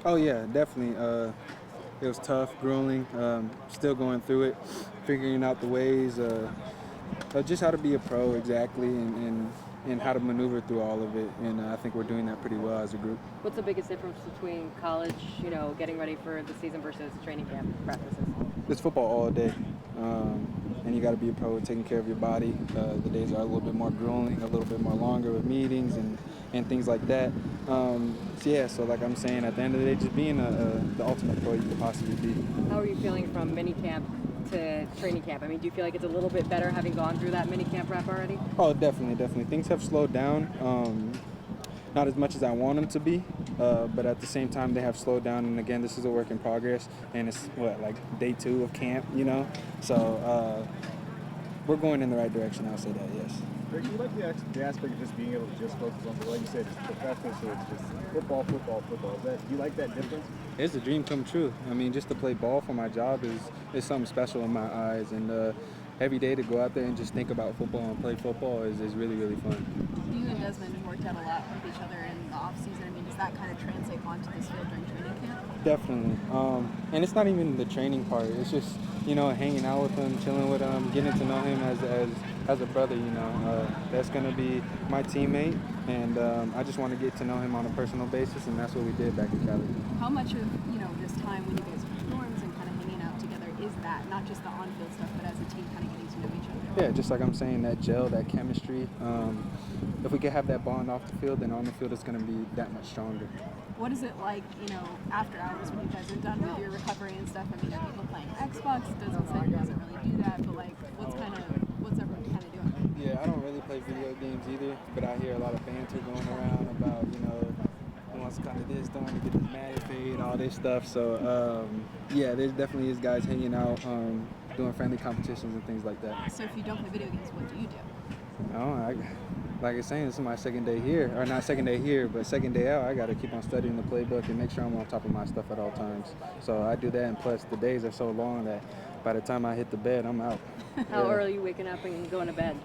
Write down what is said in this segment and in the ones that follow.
Oh yeah, definitely. It was tough, grueling. Still going through it, figuring out the ways, just how to be a pro exactly, and how to maneuver through all of it. And I think we're doing that pretty well as a group. What's the biggest difference between college, getting ready for the season versus training camp practices? It's football all day, and you got to be a pro at taking care of your body. The days are a little bit more grueling, a little bit more longer with meetings and things like that. So like I'm saying, at the end of the day, just being the ultimate pro you could possibly be. How are you feeling from mini camp to training camp? I mean, do you feel like it's a little bit better having gone through that mini camp prep already? Oh, definitely. Things have slowed down. Not as much as I want them to be, but at the same time they have slowed down. And again, this is a work in progress, and it's like day 2 of camp, So we're going in the right direction. I'll say that, yes. Greg, you like the aspect of just being able to just focus on, like you said, it's professional, so it's just football. Do you like that difference? It's a dream come true. I mean, just to play ball for my job is something special in my eyes, and every day to go out there and just think about football and play football is really, really fun. You and Desmond worked out a lot with each other in the off season. I mean, does that kind of translate onto this field during training camp? Definitely. And it's not even the training part. It's just, hanging out with him, chilling with him, getting to know him as a brother, That's going to be my teammate, and I just want to get to know him on a personal basis, and that's what we did back in Cali. How much of, this time when you guys were in dorms and kind of hanging out together is that, not just the on-field stuff, but as a team kind of getting to know each other? Yeah, just like I'm saying, that gel, that chemistry. If we could have that bond off the field, then on the field it's going to be that much stronger. What is it like, after hours when you guys are done with your recovery and stuff? I mean, are people playing Xbox? It doesn't say he doesn't really do that, but what's everyone kind of doing? Yeah, I don't really play video games either, but I hear a lot of banter going around about, who wants to come to this, don't want to get this Madden paid, all this stuff. So, there definitely is guys hanging out, doing friendly competitions and things like that. So if you don't play video games, what do you do? Like I was saying, this is my second day here, or not second day here, but second day out. I got to keep on studying the playbook and make sure I'm on top of my stuff at all times. So I do that, and plus the days are so long that by the time I hit the bed, I'm out. How early are you waking up and going to bed?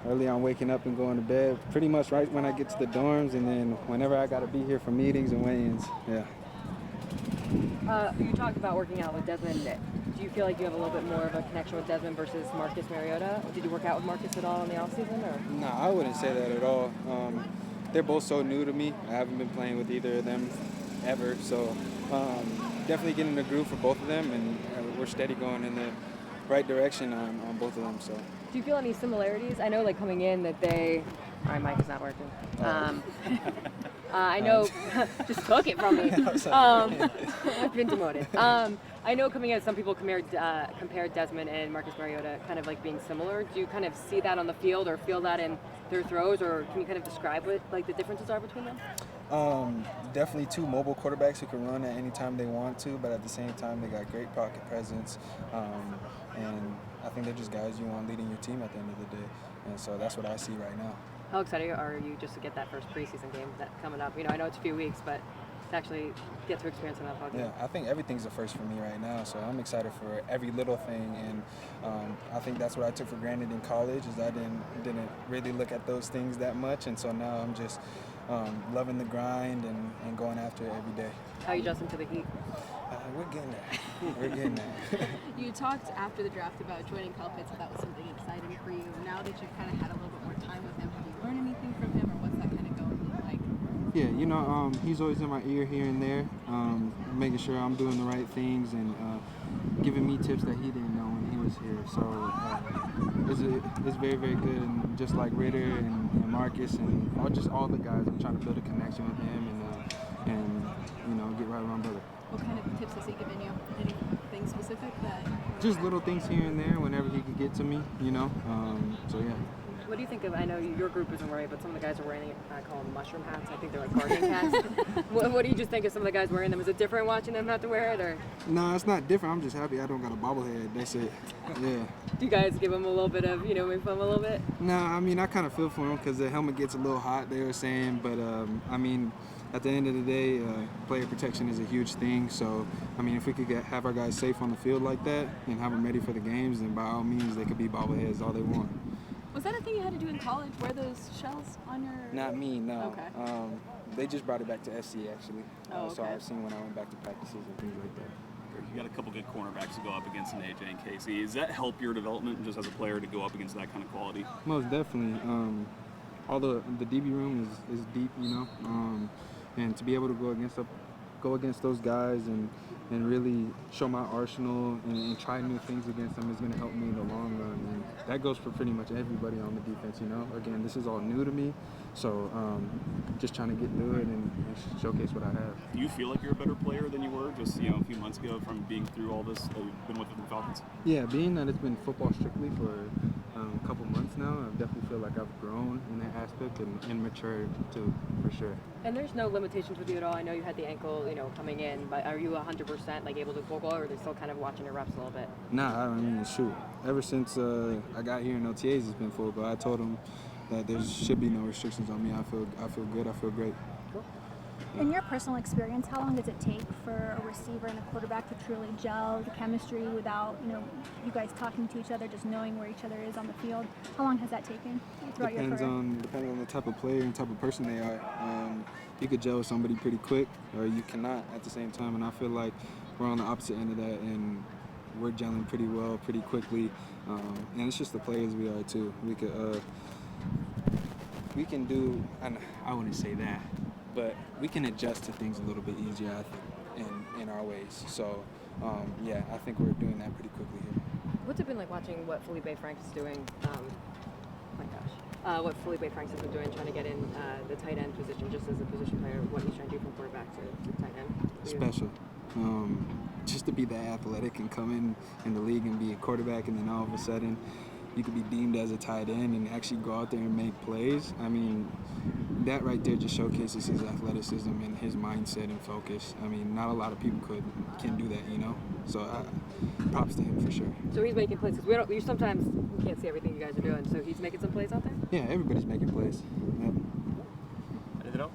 Early on waking up and going to bed, pretty much right when I get to the dorms, and then whenever I got to be here for meetings and weigh-ins, yeah. You talked about working out with Desmond. Do you feel like you have a little bit more of a connection with Desmond versus Marcus Mariota? Did you work out with Marcus at all in the offseason? No, I wouldn't say that at all. They're both so new to me. I haven't been playing with either of them ever, so definitely getting in the groove for both of them, and we're steady going in the right direction on both of them. So. Do you feel any similarities? I know, like, coming in that they... All right, mic is not working. I know... just took it from me. I've been demoted. I know coming in, some people compared Desmond and Marcus Mariota kind of like being similar. Do you kind of see that on the field or feel that in their throws, or can you kind of describe what like the differences are between them? Definitely two mobile quarterbacks who can run at any time they want to, but at the same time they got great pocket presence, and I think they're just guys you want leading your team at the end of the day, and so that's what I see right now. How excited are you just to get that first preseason game that coming up? I know it's a few weeks, but to actually get to experience an NFL game. Yeah, I think everything's a first for me right now, so I'm excited for every little thing, and I think that's what I took for granted in college, is I didn't really look at those things that much, and so now I'm just loving the grind and going after it every day. How are you adjusting to the heat? We're getting there. You talked after the draft about joining Kyle Pitts, so that was something exciting for you. Now that you've kind of had a little bit more time with him, have you learned anything from him, or what's that kind of going like? Yeah, he's always in my ear here and there, making sure I'm doing the right things and giving me tips that he didn't know when he was here. So it's very, very good. And just like Ritter and Marcus and just all the guys, I'm trying to build a connection with him and get right with my brother. What kind of tips has he given you? Anything specific that? Just little things here and there whenever he could get to me, so yeah. What do you think of, I know your group isn't wearing, but some of the guys are wearing, I call them mushroom hats. I think they're like guardian hats. What do you just think of some of the guys wearing them? Is it different watching them have to wear it, or? No, it's not different. I'm just happy I don't got a bobblehead. That's it. Yeah. Do you guys give them a little bit of, make fun of them a little bit? No, I mean, I kind of feel for them because the helmet gets a little hot, they were saying, but I mean, at the end of the day, player protection is a huge thing. So, I mean, if we could have our guys safe on the field like that and have them ready for the games, then by all means, they could be bobbleheads all they want. Was that a thing you had to do in college? Wear those shells on your? Not me, no. Okay. They just brought it back to SC actually. Oh, So okay. I've seen when I went back to practices and things like that. You got a couple good cornerbacks to go up against in AJ and Casey. Does that help your development just as a player to go up against that kind of quality? Most definitely. All the DB room is deep, you know, and to be able to go against those guys and really show my arsenal and try new things against them is going to help me in the long run. And that goes for pretty much everybody on the defense, you know. Again, this is all new to me, so just trying to get through it and showcase what I have. Do you feel like you're a better player than you were just a few months ago from being through all this that you've been with the Falcons? Yeah, being that it's been football strictly for a couple months now, I definitely feel like I've grown in that aspect and matured too, for sure. And there's no limitations with you at all. I know you had the ankle, coming in, but are you 100% like able to go, or are they still kind of watching your reps a little bit? Nah, I mean, shoot. Ever since I got here in OTAs, it's been full. But I told them that there should be no restrictions on me. I feel good. I feel great. In your personal experience, how long does it take for a receiver and a quarterback to truly gel, the chemistry without, you guys talking to each other, just knowing where each other is on the field? How long has that taken throughout your career? Depends on the type of player and type of person they are. You could gel with somebody pretty quick, or you cannot at the same time. And I feel like we're on the opposite end of that, and we're gelling pretty well, pretty quickly. And it's just the players we are too. We can do, and I wouldn't say that, but we can adjust to things a little bit easier, I think, in our ways. So, yeah, I think we're doing that pretty quickly here. What's it been like watching what Felipe Franks is doing? What Felipe Franks has been doing, trying to get in the tight end position, just as a position player, what he's trying to do from quarterback to tight end? Special. Just to be that athletic and come in the league and be a quarterback, and then all of a sudden you could be deemed as a tight end and actually go out there and make plays. I mean, that right there just showcases his athleticism and his mindset and focus. I mean, not a lot of people can do that, So props to him for sure. So he's making plays, because we sometimes can't see everything you guys are doing, so he's making some plays out there? Yeah, everybody's making plays. Yep. Anything else?